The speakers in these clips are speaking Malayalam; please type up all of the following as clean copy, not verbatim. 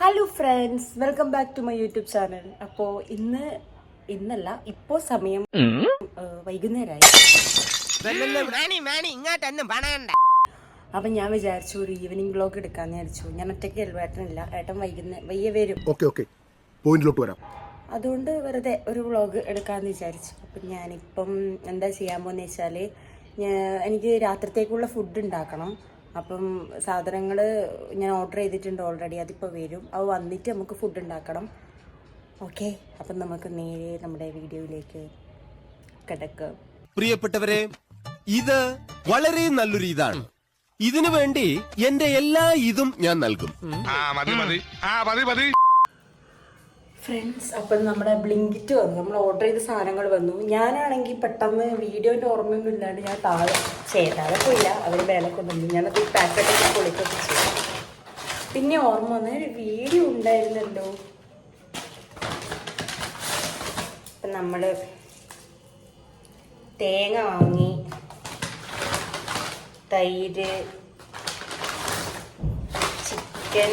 Hello friends, welcome back to my YouTube channel. അപ്പോൾ ഇപ്പോൾ സമയം വൈകുന്നേരമായി. അപ്പം ഞാൻ വിചാരിച്ചു ഒരു ഈവനിങ് വ്ലോഗ് എടുക്കാമെന്ന് വിചാരിച്ചു. ഞാൻ ഒറ്റയ്ക്ക് ഏട്ടനില്ല, ഏട്ടൻ വയ്യ വരും. പോയിന്റിലോട്ട് വരാം. അതുകൊണ്ട് വെറുതെ ഒരു വ്ലോഗ് എടുക്കാമെന്ന് വിചാരിച്ചു. അപ്പം ഞാനിപ്പം എന്താ ചെയ്യാൻ പോകുന്നത് വെച്ചാൽ, എനിക്ക് രാത്രിത്തേക്കുള്ള ഫുഡ് ഉണ്ടാക്കണം. അപ്പം സാധനങ്ങൾ ഞാൻ ഓർഡർ ചെയ്തിട്ടുണ്ട് ഓൾറെഡി, അതിപ്പോൾ വരും. അത് വന്നിട്ട് നമുക്ക് ഫുഡ് ഉണ്ടാക്കണം. ഓക്കെ, അപ്പം നമുക്ക് നേരെ നമ്മുടെ വീഡിയോയിലേക്ക് കിടക്കാം. പ്രിയപ്പെട്ടവരെ, ഇത് വളരെ നല്ലൊരു ഇതാണ്. ഇതിനു വേണ്ടി എന്റെ എല്ലാ ഇതും ഞാൻ നൽകും. ഫ്രണ്ട്സ്, അപ്പം നമ്മുടെ ബ്ലിങ്കിറ്റ് വന്നു. നമ്മൾ ഓർഡർ ചെയ്ത സാധനങ്ങൾ വന്നു. ഞാനാണെങ്കിൽ പെട്ടെന്ന് വീഡിയോൻ്റെ ഓർമ്മയൊന്നും ഇല്ലാണ്ട് ഞാൻ താഴെ പോയില്ല, അവർ മേലെ കൊണ്ടുവന്നു. ഞാനത് പാക്കറ്റൊക്കെ പൊളിക്കൊക്കെ ചെയ്തു. പിന്നെ ഓർമ്മ വന്ന ഒരു വീഡിയോ ഉണ്ടായിരുന്നല്ലോ. അപ്പം നമ്മൾ തേങ്ങ വാങ്ങി, തൈര്, ചിക്കൻ,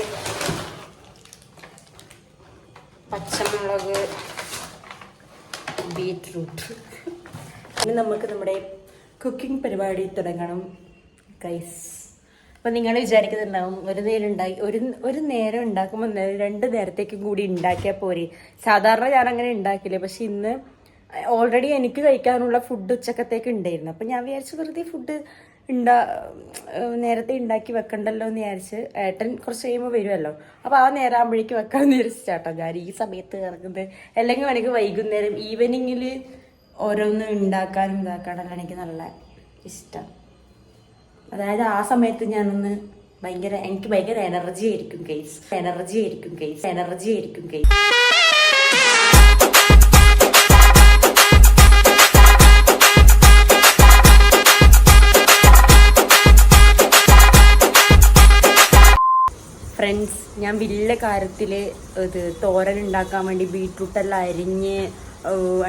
പച്ചമുളക്, ബീറ്റ്റൂട്ട്. ഇനി നമുക്ക് നമ്മുടെ കുക്കിംഗ് പരിപാടി തുടങ്ങണം ഗൈസ്. അപ്പം നിങ്ങൾ വിചാരിക്കുന്നുണ്ടാവും, ഒരു നേരം ഉണ്ടാക്കുമ്പോൾ 2 നേരത്തേക്കും കൂടി ഉണ്ടാക്കിയാൽ പോരെ. സാധാരണ ഞാൻ അങ്ങനെ ഉണ്ടാക്കില്ലേ, പക്ഷെ ഇന്ന് ഓൾറെഡി എനിക്ക് കഴിക്കാനുള്ള ഫുഡ് ഉച്ചക്കത്തേക്ക് ഉണ്ടായിരുന്നു. അപ്പം ഞാൻ വിചാരിച്ചു വെറുതെ ഫുഡ് നേരത്തെ ഉണ്ടാക്കി വെക്കണ്ടല്ലോ എന്ന് വിചാരിച്ച്. ഏട്ടൻ കുറച്ച് കഴിയുമ്പോൾ വരുമല്ലോ, അപ്പോൾ ആ നേരം ആകുമ്പോഴേക്ക് വെക്കാമെന്ന് വിചാരിച്ചാട്ടോ ഞാൻ ഈ സമയത്ത് ഇറങ്ങുന്നത്. അല്ലെങ്കിൽ എനിക്ക് വൈകുന്നേരം ഈവനിങ്ങിൽ ഓരോന്ന് ഇതാക്കാനല്ല എനിക്ക് നല്ല ഇഷ്ടം. അതായത് ആ സമയത്ത് ഞാനൊന്ന് എനിക്ക് ഭയങ്കര എനർജി ആയിരിക്കും ഗൈസ്. ഫ്രണ്ട്സ്, ഞാൻ വലിയ കാര്യത്തിൽ തോരൻ ഉണ്ടാക്കാൻ വേണ്ടി ബീട്രൂട്ടെല്ലാം അരിഞ്ഞ്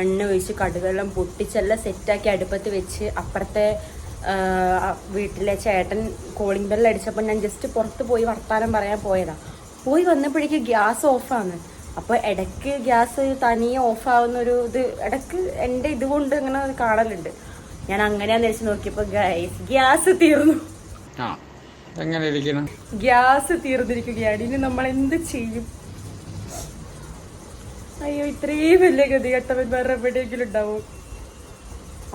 എണ്ണ ഒഴിച്ച് കടുകെല്ലാം പൊട്ടിച്ചെല്ലാം സെറ്റാക്കി അടുപ്പത്ത് വെച്ച്, അപ്പുറത്തെ വീട്ടിലെ ചേട്ടൻ കോളിംഗ് ബെല്ല് അടിച്ചപ്പോൾ ഞാൻ ജസ്റ്റ് പുറത്ത് പോയി വർത്താനം പറയാൻ പോയതാണ്. പോയി വന്നപ്പോഴേക്ക് ഗ്യാസ് ഓഫാണ്. അപ്പോൾ ഇടയ്ക്ക് ഗ്യാസ് തനിയെ ഓഫാവുന്നൊരു ഇത് ഇടയ്ക്ക് എൻ്റെ ഇതുകൊണ്ട് ഇങ്ങനെ കാണലുണ്ട്. ഞാൻ അങ്ങനെയാന്ന് വെച്ച് നോക്കിയപ്പോൾ ഗ്യാസ് തീർന്നു. ഗ്യാസ് തീർന്നിരിക്കുകയാണ്. ഇനി നമ്മൾ എന്ത് ചെയ്യും? അയ്യോ, ഇത്രയും വലിയ ഗതികെട്ടവൻ വേറെ എവിടെയെങ്കിലും ഉണ്ടാവും.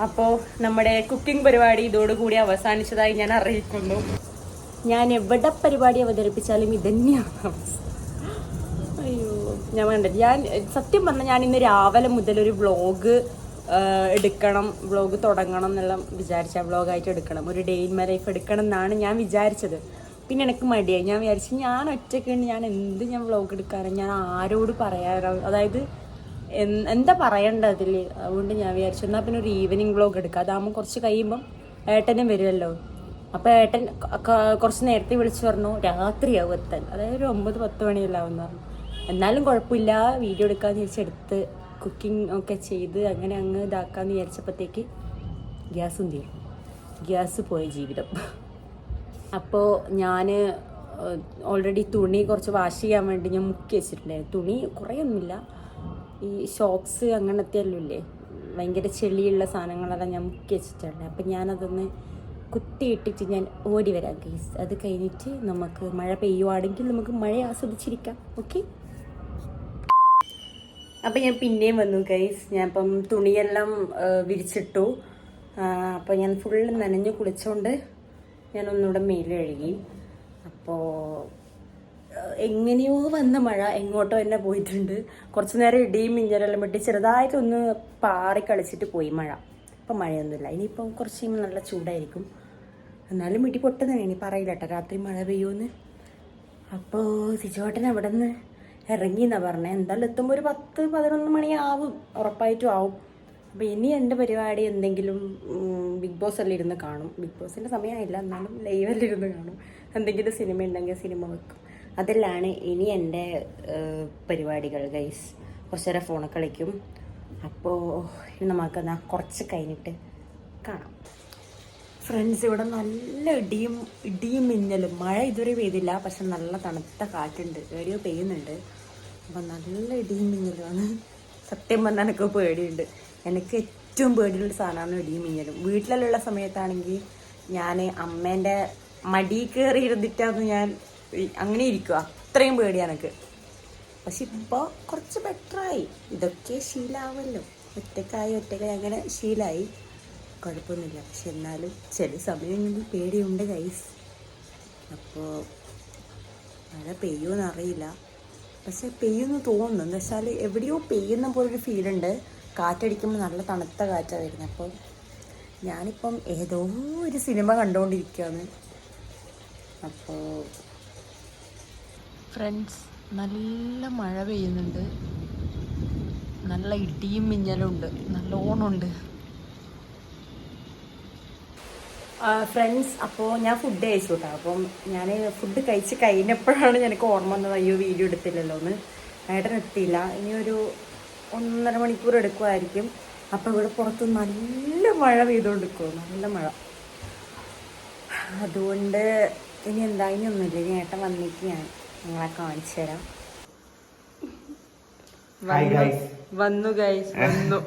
അപ്പോൾ നമ്മുടെ കുക്കിംഗ് പരിപാടി ഇതോടുകൂടി അവസാനിച്ചതായി ഞാൻ അറിയിക്കുന്നു. ഞാൻ എവിടെ പരിപാടി അവതരിപ്പിച്ചാലും ഇതന്നെയാണ് അവസ്ഥ. അയ്യോ, ഞാൻ സത്യം പറഞ്ഞാൽ ഞാൻ ഇന്ന് രാവിലെ മുതൽ ഒരു വ്ളോഗ് തുടങ്ങണം എന്നെല്ലാം വ്ളോഗായിട്ട് എടുക്കണം, ഒരു ഡേ ഇൻ മൈ ലൈഫ് എടുക്കണം എന്നാണ് ഞാൻ വിചാരിച്ചത്. പിന്നെ എനിക്ക് മടിയായി. ഞാൻ വിചാരിച്ചു ഞാൻ ഒറ്റയ്ക്കുണ്ട്, ഞാൻ വ്ളോഗ് എടുക്കാനും ഞാൻ ആരോട് പറയാനോ, അതായത് എന്താ പറയണ്ട അതിൽ. അതുകൊണ്ട് ഞാൻ വിചാരിച്ചു എന്നാൽ പിന്നെ ഒരു ഈവനിങ് വ്ളോഗ് എടുക്കാം. അതാകുമ്പോൾ കുറച്ച് കഴിയുമ്പം ഏട്ടനും വരുമല്ലോ. അപ്പോൾ ഏട്ടൻ കുറച്ച് നേരത്തെ വിളിച്ചു പറഞ്ഞു രാത്രിയാവും എത്താൻ, അതായത് ഒരു 9-10 മണിയെല്ലാം എന്ന് പറഞ്ഞു. എന്നാലും കുഴപ്പമില്ല, വീഡിയോ എടുക്കാമെന്ന് വിചാരിച്ചെടുത്ത് കുക്കിംഗ് ഒക്കെ ചെയ്ത് അങ്ങനെ ഇതാക്കാമെന്ന് വിചാരിച്ചപ്പോഴത്തേക്ക് ഗ്യാസും തീരും. ഗ്യാസ് പോയ ജീവിതം. അപ്പോൾ ഞാൻ ഓൾറെഡി തുണി കുറച്ച് വാഷ് ചെയ്യാൻ വേണ്ടി ഞാൻ മുക്കി വെച്ചിട്ടുണ്ടായിരുന്നു. തുണി കുറേയൊന്നുമില്ല, ഈ ഷോക്സ് അങ്ങനത്തെ എല്ലാം ഇല്ലേ, ഭയങ്കര ചെളിയുള്ള സാധനങ്ങളെല്ലാം ഞാൻ മുക്കി വെച്ചിട്ടുണ്ട്. അപ്പം ഞാനതൊന്ന് കുത്തിയിട്ടിട്ട് ഞാൻ ഓടി വരാം ഗൈസ്. അത് കഴിഞ്ഞിട്ട് നമുക്ക് മഴ പെയ്യുവാണെങ്കിൽ നമുക്ക് മഴ ആസ്വദിച്ചിരിക്കാം. ഓക്കെ, അപ്പം ഞാൻ പിന്നെയും വന്നു ഗൈസ്. ഞാൻ ഇപ്പം തുണിയെല്ലാം വിരിച്ചിട്ടു. അപ്പോൾ ഞാൻ ഫുള്ള് നനഞ്ഞ് കുളിച്ചുകൊണ്ട് ഞാൻ ഒന്നുകൂടെ മേല് കഴുകി. അപ്പോൾ എങ്ങനെയോ വന്ന മഴ എങ്ങോട്ടോ തന്നെ പോയിട്ടുണ്ട്. കുറച്ച് നേരം ഇടിയും മിന്നലെല്ലാം വെട്ടി ചെറുതായിട്ടൊന്ന് പാറി കളിച്ചിട്ട് പോയി മഴ. ഇപ്പം മഴയൊന്നുമില്ല. ഇനിയിപ്പം കുറച്ച് കഴിയുമ്പോൾ നല്ല ചൂടായിരിക്കും. എന്നാലും ഇടി പൊട്ടുന്നതാണ്. ഇനി പറയില്ല കേട്ടോ രാത്രി മഴ പെയ്യുമെന്ന്. അപ്പോൾ സിജുവേട്ടൻ അവിടെ നിന്ന് ഇറങ്ങി എന്നാണ് പറഞ്ഞത്. എന്തായാലും എത്തുമ്പോൾ ഒരു 10-11 മണിയാവും, ഉറപ്പായിട്ടും ആവും. അപ്പോൾ ഇനി എൻ്റെ പരിപാടി എന്തെങ്കിലും ബിഗ് ബോസ് എല്ലാം ഇരുന്ന് കാണും. ബിഗ് ബോസിൻ്റെ സമയമായില്ല, എന്നാലും ലൈവെല്ലാം ഇരുന്ന് കാണും. എന്തെങ്കിലും സിനിമ ഉണ്ടെങ്കിൽ സിനിമ വെക്കും. അതെല്ലാണ് ഇനി എൻ്റെ പരിപാടികൾ ഗൈസ്. കുറച്ച് നേരം ഫോണിൽ കളിക്കും. അപ്പോൾ നമുക്കെന്നാൽ കുറച്ച് കഴിഞ്ഞിട്ട് കാണാം. ഫ്രണ്ട്സ്, ഇവിടെ നല്ല ഇടിയും മിന്നലും. മഴ ഇതുവരെ പെയ്തില്ല, പക്ഷെ നല്ല തണുത്ത കാറ്റുണ്ട്. എവിടെയോ പെയ്യുന്നുണ്ട്. അപ്പം നല്ല ഇടിയും മിന്നലുമാണ്. സത്യം പറഞ്ഞാൽ എനിക്ക് പേടിയുണ്ട്. എനിക്ക് ഏറ്റവും പേടിയുള്ള സാധനമാണ് ഇടിയും മിന്നലും. വീട്ടിലുള്ള സമയത്താണെങ്കിൽ ഞാൻ അമ്മേൻ്റെ മടി കയറി ഇരുന്നിട്ടാണ് ഞാൻ അങ്ങനെ ഇരിക്കുക. അത്രയും പേടിയാണ് എനിക്ക്. പക്ഷെ ഇപ്പോൾ കുറച്ച് ബെറ്ററായി. ഇതൊക്കെ ശീലമാവല്ലോ. ഒറ്റക്കായി അങ്ങനെ ശീലമായി. കുഴപ്പമൊന്നുമില്ല. പക്ഷെ എന്നാലും ചില സമയങ്ങളിൽ പേടിയുണ്ട് ഗൈസ്. അപ്പോൾ മഴ പെയ്യുമെന്ന് അറിയില്ല, പക്ഷെ പെയ്യുമെന്ന് തോന്നുന്നു. എന്താ വെച്ചാൽ എവിടെയോ പെയ്യുന്ന പോലൊരു ഫീലുണ്ട്. കാറ്റടിക്കുമ്പോൾ നല്ല തണുത്ത കാറ്റാണ് വരുന്നത്. അപ്പോൾ ഞാനിപ്പം ഏതോ ഒരു സിനിമ കണ്ടുകൊണ്ടിരിക്കുകയാണ്. അപ്പോൾ ഫ്രണ്ട്സ്, നല്ല മഴ പെയ്യുന്നുണ്ട്, നല്ല ഇടിയും മിന്നലും ഉണ്ട്, നല്ലോണമുണ്ട്. ഫ്രണ്ട്സ്, അപ്പോൾ ഞാൻ ഫുഡ് കഴിച്ചു കേട്ടോ. അപ്പം ഞാൻ ഫുഡ് കഴിച്ച് കഴിഞ്ഞപ്പോഴാണ് എനിക്ക് ഓർമ്മ വന്നത്, അയ്യോ വീഡിയോ എടുത്തില്ലല്ലോ എന്ന്. ഏട്ടൻ എത്തിയില്ല. ഇനിയൊരു 1.5 മണിക്കൂർ എടുക്കുമായിരിക്കും. അപ്പോൾ ഇവിടെ പുറത്ത് നല്ല മഴ പെയ്തുകൊണ്ടിരിക്കുമോ, നല്ല മഴ. അതുകൊണ്ട് ഇനി ഒന്നുമില്ല. ഇനി ഏട്ടൻ വന്നിട്ട് ഞാൻ നിങ്ങളെ കാണിച്ചു തരാം. വന്നു ഗൈസ്, വന്നു.